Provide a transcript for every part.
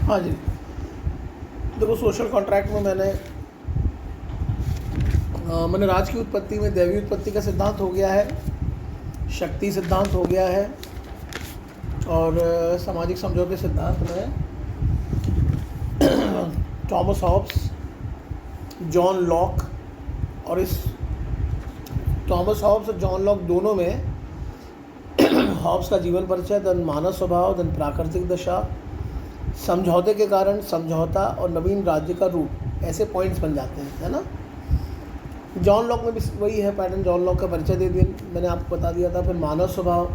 हाँ जी, देखो social contract में मैंने राज की उत्पत्ति में दैवी उत्पत्ति का सिद्धांत हो गया है, शक्ति सिद्धांत हो गया है, और सामाजिक समझौते सिद्धांत में थॉमस हॉब्स, जॉन लॉक, और इस थॉमस हॉब्स और जॉन लॉक दोनों में हॉब्स का जीवन परिचय, देन मानव स्वभाव, देन प्राकृतिक दशा, समझौते के कारण, समझौता और नवीन राज्य का रूप, ऐसे पॉइंट्स बन जाते हैं, है ना। जॉन लॉक में भी वही है पैटर्न। जॉन लॉक का परिचय दे दिया मैंने, आपको बता दिया था। फिर मानव स्वभाव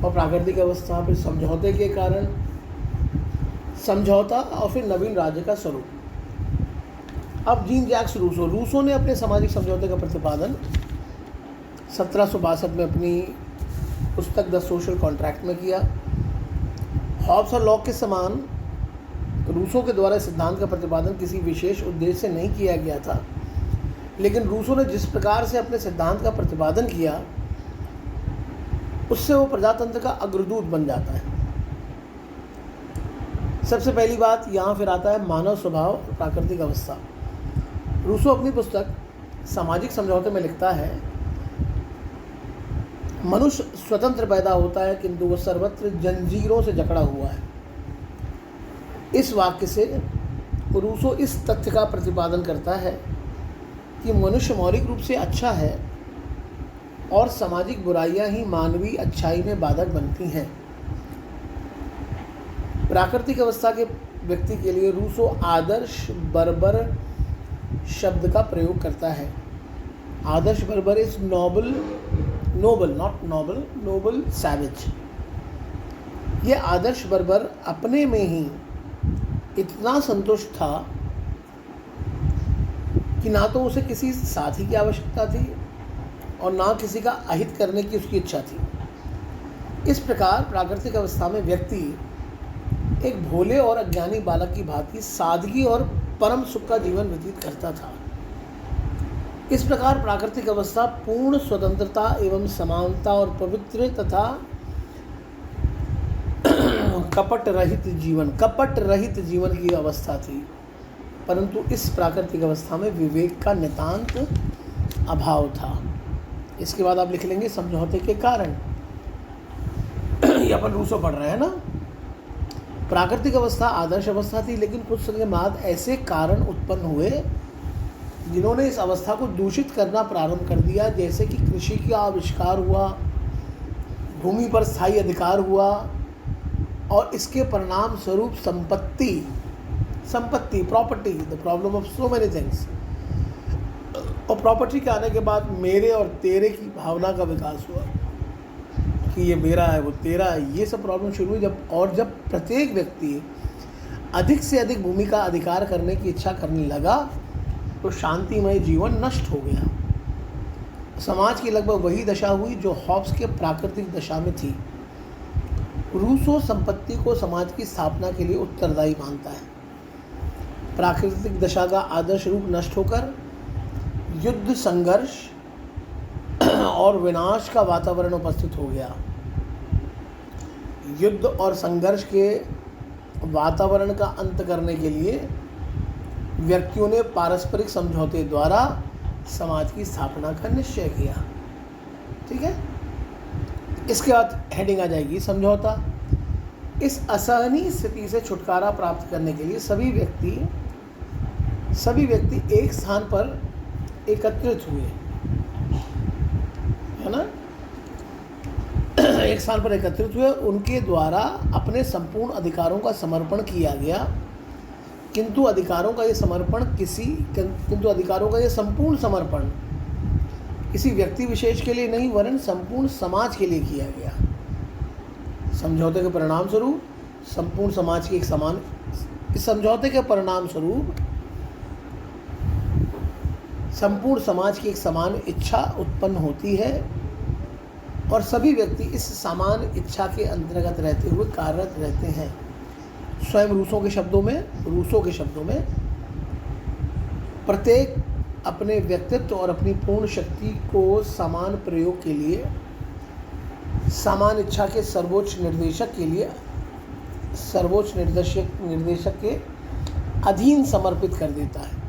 और प्राकृतिक अवस्था, फिर समझौते के कारण, समझौता, और फिर नवीन राज्य का स्वरूप। अब जीन जैक्स रूसो ने अपने सामाजिक समझौते का प्रतिपादन 1762 में अपनी पुस्तक द सोशल कॉन्ट्रैक्ट में किया। हॉब्स और लॉक के समान रूसो के द्वारा सिद्धांत का प्रतिपादन किसी विशेष उद्देश्य से नहीं किया गया था, लेकिन रूसो ने जिस प्रकार से अपने सिद्धांत का प्रतिपादन किया उससे वो प्रजातंत्र का अग्रदूत बन जाता है। सबसे पहली बात यहाँ फिर आता है मानव स्वभाव और प्राकृतिक अवस्था। रूसो अपनी पुस्तक सामाजिक समझौते में लिखता है, मनुष्य स्वतंत्र पैदा होता है किंतु वह सर्वत्र जंजीरों से जकड़ा हुआ है। इस वाक्य से रूसो इस तथ्य का प्रतिपादन करता है कि मनुष्य मौलिक रूप से अच्छा है और सामाजिक बुराइयां ही मानवीय अच्छाई में बाधक बनती हैं। प्राकृतिक अवस्था के व्यक्ति के लिए रूसो आदर्श बर्बर शब्द का प्रयोग करता है। आदर्श बर्बर इज नोबल सैवेज। यह आदर्श बर्बर अपने में ही इतना संतुष्ट था कि ना तो उसे किसी साथी की आवश्यकता थी और ना किसी का अहित करने की उसकी इच्छा थी। इस प्रकार प्राकृतिक अवस्था में व्यक्ति एक भोले और अज्ञानी बालक की भांति सादगी और परम सुख का जीवन व्यतीत करता था। इस प्रकार प्राकृतिक अवस्था पूर्ण स्वतंत्रता एवं समानता और पवित्र तथा कपट रहित जीवन की अवस्था थी, परंतु इस प्राकृतिक अवस्था में विवेक का नितांत अभाव था। इसके बाद आप लिख लेंगे समझौते के कारण। ये अपन रूसो पढ़ रहे हैं ना। प्राकृतिक अवस्था आदर्श अवस्था थी, लेकिन कुछ समय बाद ऐसे कारण उत्पन्न हुए जिन्होंने इस अवस्था को दूषित करना प्रारंभ कर दिया, जैसे कि कृषि का आविष्कार हुआ, भूमि पर स्थायी अधिकार हुआ, और इसके परिणाम स्वरूप संपत्ति property, the problem of so many things. और प्रॉपर्टी के आने के बाद मेरे और तेरे की भावना का विकास हुआ कि ये मेरा है, वो तेरा है। ये सब प्रॉब्लम शुरू हुई जब प्रत्येक व्यक्ति अधिक से अधिक भूमि का अधिकार करने की इच्छा करने लगा तो शांतिमय जीवन नष्ट हो गया। समाज की लगभग वही दशा हुई जो हॉब्स के प्राकृतिक दशा में थी। रूसो संपत्ति को समाज की स्थापना के लिए उत्तरदायी मानता है। प्राकृतिक दशा का आदर्श रूप नष्ट होकर युद्ध, संघर्ष और विनाश का वातावरण उपस्थित हो गया। युद्ध और संघर्ष के वातावरण का अंत करने के लिए व्यक्तियों ने पारस्परिक समझौते द्वारा समाज की स्थापना का निश्चय किया। ठीक है। इसके बाद हेडिंग आ जाएगी समझौता। इस असहनीय स्थिति से छुटकारा प्राप्त करने के लिए सभी व्यक्ति एक स्थान पर एकत्रित हुए, है ना। एक स्थान पर एकत्रित हुए, उनके द्वारा अपने संपूर्ण अधिकारों का समर्पण किया गया, किंतु अधिकारों का ये संपूर्ण समर्पण किसी व्यक्ति विशेष के लिए नहीं वरन संपूर्ण समाज के लिए किया गया। समझौते के परिणाम स्वरूप संपूर्ण समाज की इस समझौते के परिणाम स्वरूप संपूर्ण समाज की एक समान इच्छा उत्पन्न होती है और सभी व्यक्ति इस समान इच्छा के अंतर्गत रहते हुए कार्यरत रहते हैं। स्वयं रूसो के शब्दों में प्रत्येक अपने व्यक्तित्व और अपनी पूर्ण शक्ति को समान प्रयोग के लिए, समान इच्छा के सर्वोच्च निर्देशक के लिए सर्वोच्च निर्देशक के अधीन समर्पित कर देता है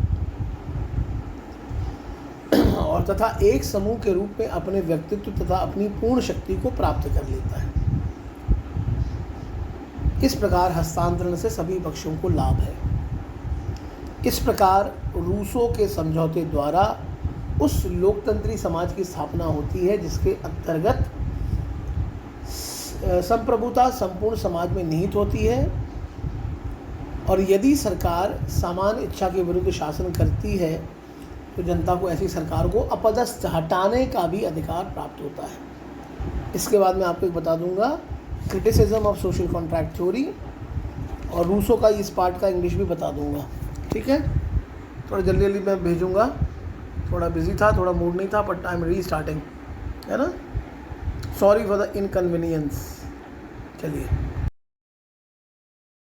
और तथा एक समूह के रूप में अपने व्यक्तित्व तथा अपनी पूर्ण शक्ति को प्राप्त कर लेता है। इस प्रकार हस्तांतरण से सभी पक्षों को लाभ है। इस प्रकार रूसों के समझौते द्वारा उस लोकतंत्री समाज की स्थापना होती है जिसके अंतर्गत संप्रभुता संपूर्ण समाज में निहित होती है और यदि सरकार सामान्य इच्छा के विरुद्ध शासन करती है तो जनता को ऐसी सरकार को अपदस्थ हटाने का भी अधिकार प्राप्त होता है। इसके बाद मैं आपको एक बता दूंगा criticism of social contract theory और रूसो का इस पार्ट का इंग्लिश भी बता दूंगा। ठीक है, थोड़ा जल्दी जल्दी मैं भेजूंगा, थोड़ा बिजी था, थोड़ा मूड नहीं था, बट आई एम रीस्टार्टिंग, है ना। Sorry for the inconvenience. चलिए।